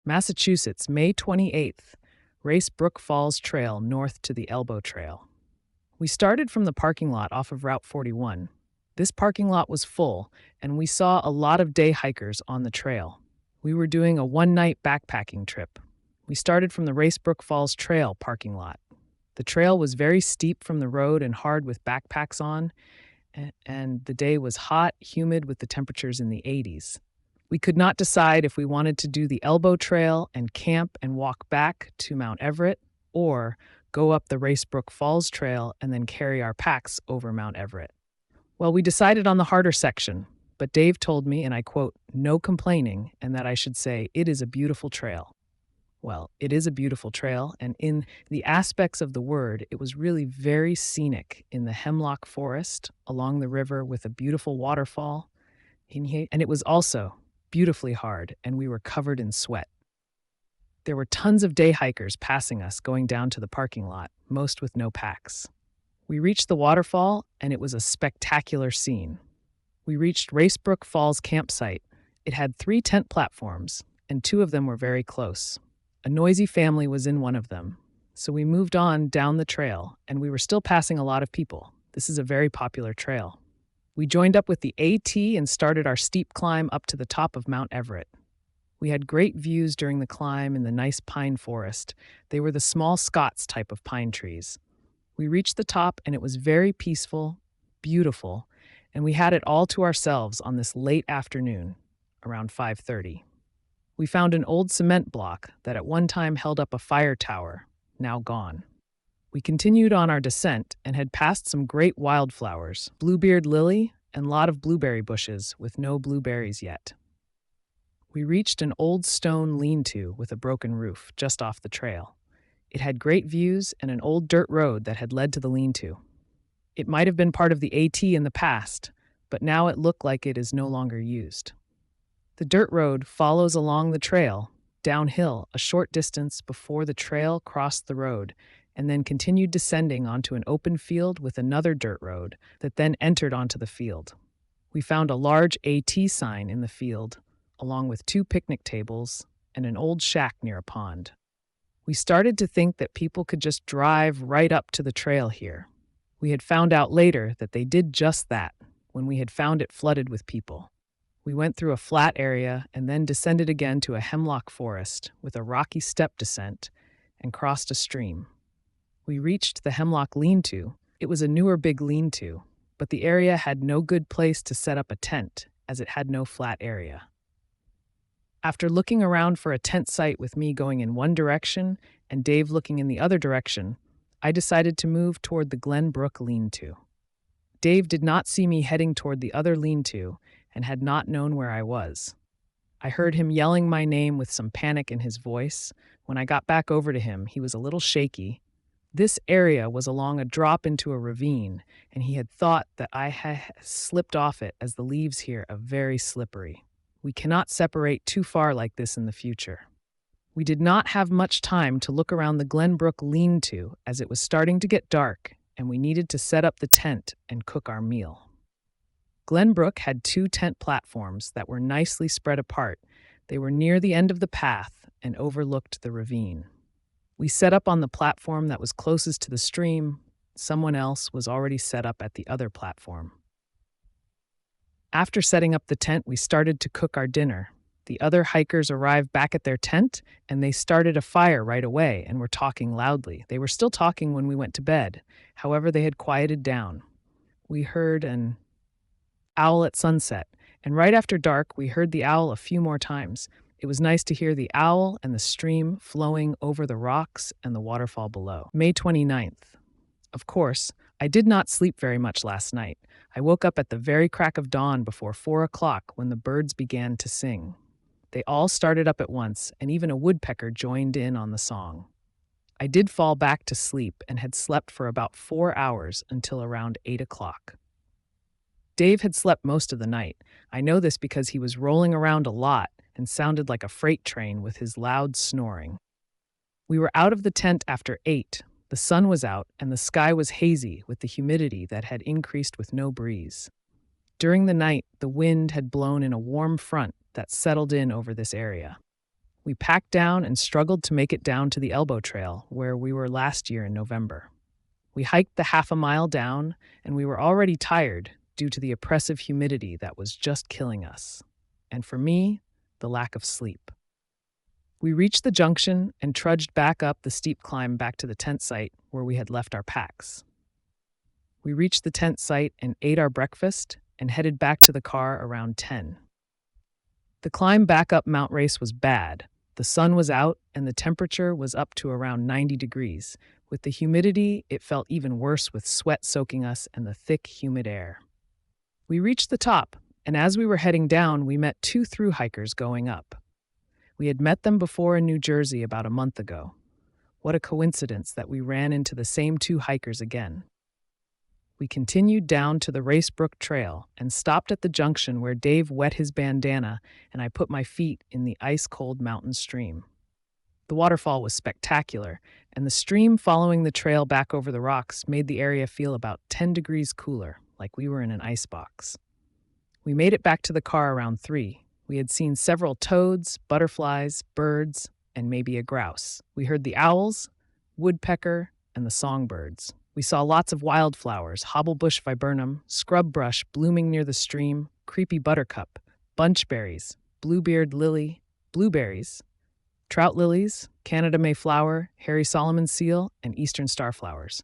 Massachusetts, May 28th. Race Brook Falls Trail north to the Elbow Trail. We started from the parking lot off of Route 41. This parking lot was full, and we saw a lot of day hikers on the trail. We were doing a one-night backpacking trip. We started from the Race Brook Falls Trail parking lot. The trail was very steep from the road and hard with backpacks on, and the day was hot, humid with the temperatures in the 80s. We could not decide if we wanted to do the Elbow Trail and camp and walk back to Mount Everett, or go up the Race Brook Falls Trail and then carry our packs over Mount Everett. Well, we decided on the harder section, but Dave told me, and I quote, "no complaining," and that I should say, "it is a beautiful trail." Well, it is a beautiful trail, and in the aspects of the word, it was really very scenic in the hemlock forest along the river with a beautiful waterfall. And it was also beautifully hard, and we were covered in sweat. There were tons of day hikers passing us going down to the parking lot, most with no packs. We reached the waterfall, and it was a spectacular scene. We reached Racebrook Falls campsite. It had 3 tent platforms, and 2 of them were very close. A noisy family was in one of them, so we moved on down the trail, and we were still passing a lot of people. This is a very popular trail. We joined up with the AT and started our steep climb up to the top of Mount Everett. We had great views during the climb in the nice pine forest. They were the small Scots type of pine trees. We reached the top, and it was very peaceful, beautiful, and we had it all to ourselves on this late afternoon, around 5:30. We found an old cement block that at one time held up a fire tower, now gone. We continued on our descent and had passed some great wildflowers, bluebeard lily, and a lot of blueberry bushes with no blueberries yet. We reached an old stone lean-to with a broken roof just off the trail. It had great views and an old dirt road that had led to the lean-to. It might have been part of the AT in the past, but now it looked like it is no longer used. The dirt road follows along the trail, downhill a short distance before the trail crossed the road, and then continued descending onto an open field with another dirt road that then entered onto the field. We found a large AT sign in the field, along with 2 picnic tables and an old shack near a pond. We started to think that people could just drive right up to the trail here. We had found out later that they did just that when we had found it flooded with people. We went through a flat area and then descended again to a hemlock forest with a rocky step descent and crossed a stream. We reached the hemlock lean-to. It was a newer big lean-to, but the area had no good place to set up a tent as it had no flat area. After looking around for a tent site with me going in one direction and Dave looking in the other direction, I decided to move toward the Glen Brook lean-to. Dave did not see me heading toward the other lean-to and had not known where I was. I heard him yelling my name with some panic in his voice. When I got back over to him, he was a little shaky. This area was along a drop into a ravine, and he had thought that I had slipped off it as the leaves here are very slippery. We cannot separate too far like this in the future. We did not have much time to look around the Glen Brook lean-to as it was starting to get dark, and we needed to set up the tent and cook our meal. Glen Brook had 2 tent platforms that were nicely spread apart. They were near the end of the path and overlooked the ravine. We set up on the platform that was closest to the stream. Someone else was already set up at the other platform. After setting up the tent, we started to cook our dinner. The other hikers arrived back at their tent, and they started a fire right away and were talking loudly. They were still talking when we went to bed. However, they had quieted down. We heard an owl at sunset, and right after dark, we heard the owl a few more times. It was nice to hear the owl and the stream flowing over the rocks and the waterfall below. May 29th. Of course, I did not sleep very much last night. I woke up at the very crack of dawn before 4 o'clock when the birds began to sing. They all started up at once, and even a woodpecker joined in on the song. I did fall back to sleep and had slept for about 4 hours until around 8 o'clock. Dave had slept most of the night. I know this because he was rolling around a lot and sounded like a freight train with his loud snoring. We were out of the tent after 8. The sun was out and the sky was hazy with the humidity that had increased with no breeze. During the night, the wind had blown in a warm front that settled in over this area. We packed down and struggled to make it down to the Elbow Trail, where we were last year in November. We hiked the half a mile down, and we were already tired due to the oppressive humidity that was just killing us. And for me, the lack of sleep. We reached the junction and trudged back up the steep climb back to the tent site where we had left our packs. We reached the tent site and ate our breakfast and headed back to the car around 10. The climb back up Mount Race was bad. The sun was out and the temperature was up to around 90 degrees. With the humidity, it felt even worse with sweat soaking us and the thick, humid air. We reached the top, and as we were heading down, we met two thru hikers going up. We had met them before in New Jersey about a month ago. What a coincidence that we ran into the same two hikers again. We continued down to the Racebrook Trail and stopped at the junction where Dave wet his bandana and I put my feet in the ice-cold mountain stream. The waterfall was spectacular, and the stream following the trail back over the rocks made the area feel about 10 degrees cooler, like we were in an icebox. We made it back to the car around 3. We had seen several toads, butterflies, birds, and maybe a grouse. We heard the owls, woodpecker, and the songbirds. We saw lots of wildflowers, hobblebush viburnum, scrub brush blooming near the stream, creepy buttercup, bunchberries, bluebeard lily, blueberries, trout lilies, Canada mayflower, Harry Solomon seal, and eastern starflowers.